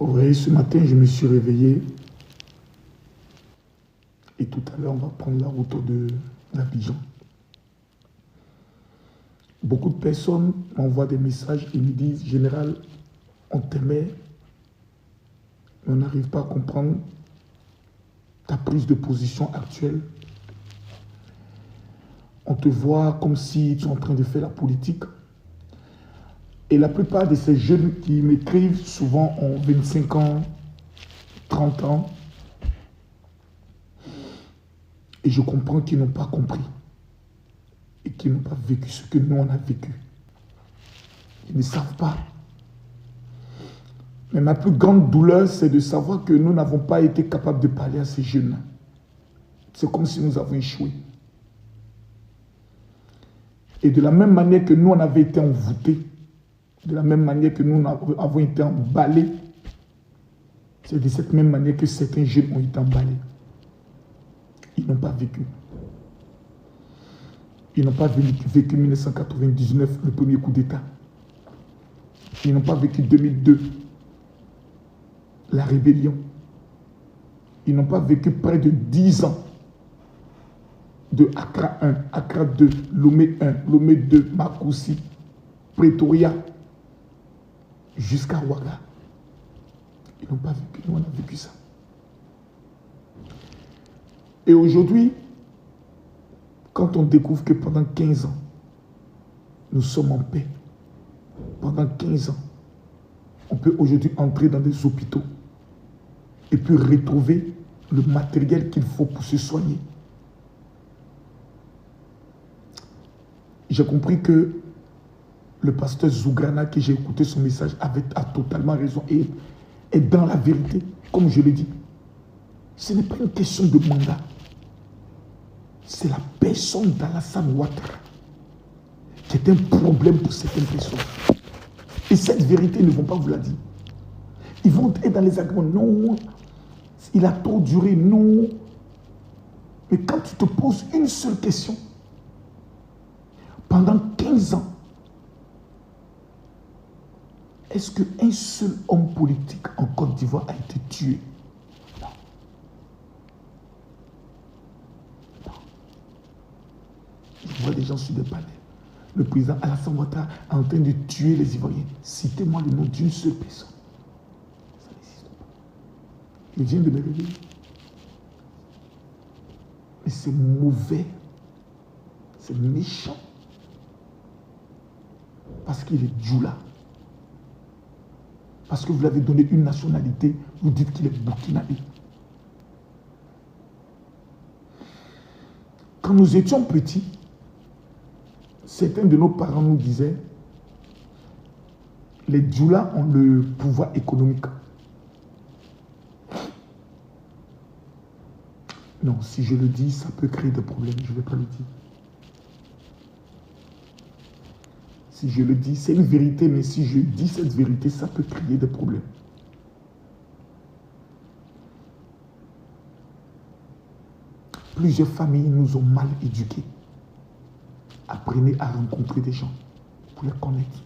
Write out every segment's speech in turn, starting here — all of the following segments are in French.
Oui, ce matin, je me suis réveillé et tout à l'heure, on va prendre la route d'Abidjan. Beaucoup de personnes m'envoient des messages et me disent, Général, on t'aimait, mais on n'arrive pas à comprendre ta prise de position actuelle. On te voit comme si tu es en train de faire la politique. Et la plupart de ces jeunes qui m'écrivent souvent ont 25 ans, 30 ans. Et je comprends qu'ils n'ont pas compris. Et qu'ils n'ont pas vécu ce que nous, on a vécu. Ils ne savent pas. Mais ma plus grande douleur, c'est de savoir que nous n'avons pas été capables de parler à ces jeunes. C'est comme si nous avons échoué. Et de la même manière que nous, on avait été envoûtés, de la même manière que nous avons été emballés, c'est de cette même manière que certains jeunes ont été emballés. Ils n'ont pas vécu. Ils n'ont pas vécu 1999, le premier coup d'État. Ils n'ont pas vécu 2002, la rébellion. Ils n'ont pas vécu près de 10 ans de Accra 1, Accra 2, Lomé 1, Lomé 2, Makoussi, Pretoria, jusqu'à Ouaga. Ils n'ont pas vécu, nous on a vécu ça. Et aujourd'hui, quand on découvre que pendant 15 ans, nous sommes en paix, pendant 15 ans, on peut aujourd'hui entrer dans des hôpitaux et puis retrouver le matériel qu'il faut pour se soigner. J'ai compris que le pasteur Zougrana, que j'ai écouté son message, a totalement raison et est dans la vérité, comme je l'ai dit. Ce n'est pas une question de mandat. C'est la personne d'Alassane Ouattara qui est un problème pour certaines personnes. Et cette vérité, ils ne vont pas vous la dire. Ils vont être dans les arguments. Non, il a trop duré. Non. Mais quand tu te poses une seule question, pendant 15 ans, est-ce qu'un seul homme politique en Côte d'Ivoire a été tué? Non. Non. Je vois des gens sur des panels. Le président Alassane Ouattara est en train de tuer les Ivoiriens. Citez-moi le nom d'une seule personne. Ça n'existe pas. Il vient de me réveiller. Mais c'est mauvais. C'est méchant. Parce qu'il est Djoula. Parce que vous lui avez donné une nationalité, vous dites qu'il est burkinabé. Quand nous étions petits, certains de nos parents nous disaient les Djoula ont le pouvoir économique. Non, si je le dis, ça peut créer des problèmes. Je ne vais pas le dire. Si je le dis, c'est une vérité, mais si je dis cette vérité, ça peut créer des problèmes. Plusieurs familles nous ont mal éduqués. Apprenez à rencontrer des gens pour les connaître.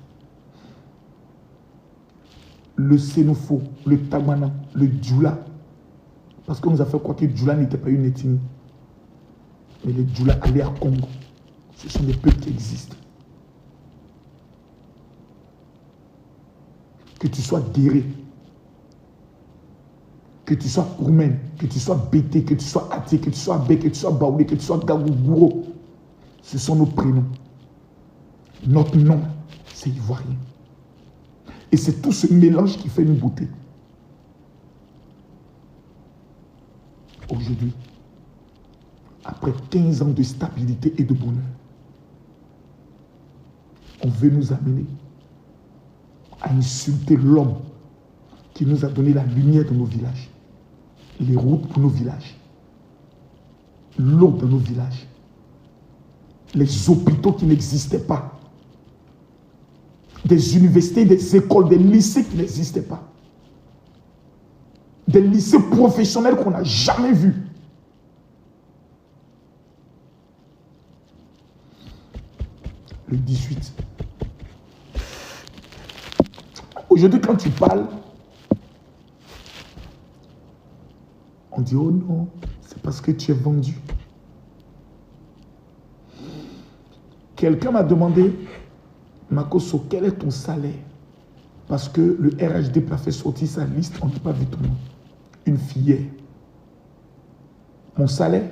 Le Sénofo, le Tamana, le Djoula, parce qu'on nous a fait croire que Djoula n'était pas une ethnie. Mais les Djoula allaient à Congo. Ce sont des peuples qui existent. Que tu sois Déré, que tu sois Kourmen, que tu sois Bété, que tu sois Até, que tu sois Abé, que tu sois Baoulé, que tu sois Gagougouro, ce sont nos prénoms. Notre nom, c'est ivoirien. Et c'est tout ce mélange qui fait une beauté. Aujourd'hui, après 15 ans de stabilité et de bonheur, on veut nous amener à insulter l'homme qui nous a donné la lumière dans nos villages, les routes pour nos villages, l'eau dans nos villages, les hôpitaux qui n'existaient pas, des universités, des écoles, des lycées qui n'existaient pas, des lycées professionnels qu'on n'a jamais vus. Le 18. Aujourd'hui, quand tu parles, On dit, oh non, c'est parce que tu es vendu. Quelqu'un m'a demandé, Makoso, quel est ton salaire? Parce que le RHDP a fait sortir sa liste, on n'a pas vu ton nom. Une fillère. Mon salaire,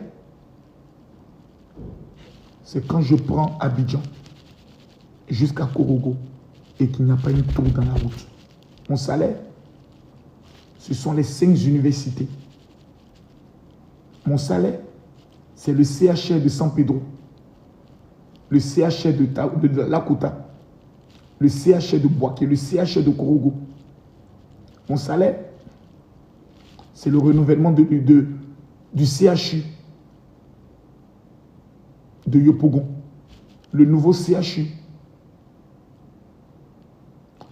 c'est quand je prends Abidjan jusqu'à Korogo et qu'il n'y a pas une tour dans la route. Mon salaire, ce sont les 5 universités. Mon salaire, c'est le CHR de San Pedro, le CHR de Lakota, le CHR de Boaké, le CHR de Korogo. Mon salaire, c'est le renouvellement du CHU de Yopougon, le nouveau CHU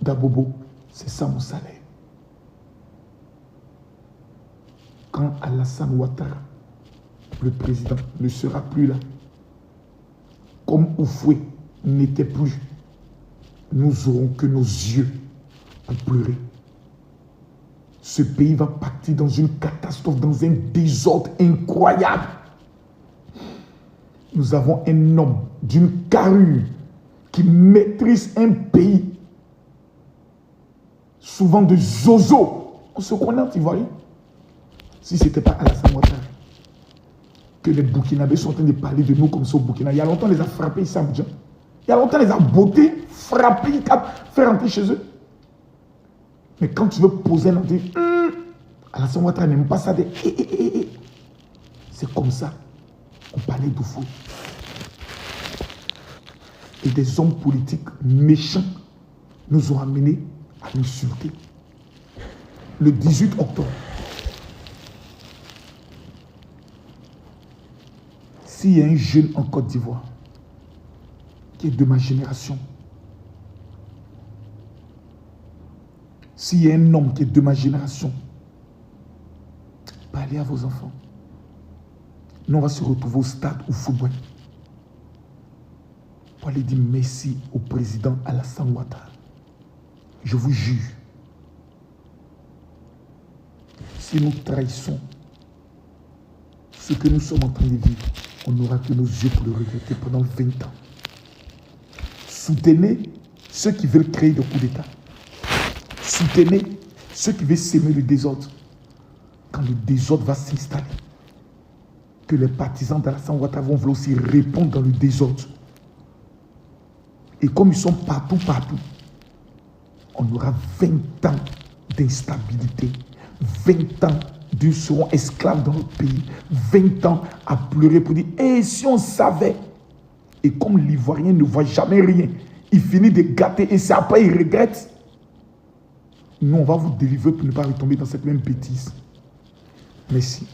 d'Abobo. C'est ça mon salaire. Quand Alassane Ouattara, le président, ne sera plus là, comme Oufoué n'était plus, nous aurons que nos yeux pour pleurer. Ce pays va partir dans une catastrophe, dans un désordre incroyable. Nous avons un homme d'une carrure qui maîtrise un pays, souvent de zozo. On se connaît, tu vois. Si ce n'était pas Alassane Ouattara, que les Burkinabés sont en train de parler de nous comme ça au Burkina. Il y a longtemps, on les a frappés ici à Abidjan. Il y a longtemps, on les a bottés, frappés, fait rentrer chez eux. Mais quand tu veux poser un ordre, Alassane Ouattara n'aime pas ça. C'est comme ça qu'on parlait d'Oufoué. Et des hommes politiques méchants nous ont amenés à l'insulter. Le 18 octobre, s'il y a un jeune en Côte d'Ivoire qui est de ma génération, s'il y a un homme qui est de ma génération, parlez à vos enfants. Nous, on va se retrouver au stade au football pour aller dire merci au président Alassane Ouattara. Je vous jure, si nous trahissons ce que nous sommes en train de vivre, on n'aura que nos yeux pour le regretter pendant 20 ans. Soutenez ceux qui veulent créer des coups d'État. Soutenez ceux qui veulent s'aimer le désordre. Quand le désordre va s'installer, que les partisans d'Alassane Ouattara vont vouloir aussi répondre dans le désordre. Et comme ils sont partout, on aura 20 ans d'instabilité, 20 ans d'eux seront esclaves dans notre pays, 20 ans à pleurer pour dire, et si on savait. Et comme l'Ivoirien ne voit jamais rien, il finit de gâter et c'est après il regrette. Nous, on va vous délivrer pour ne pas retomber dans cette même bêtise. Merci.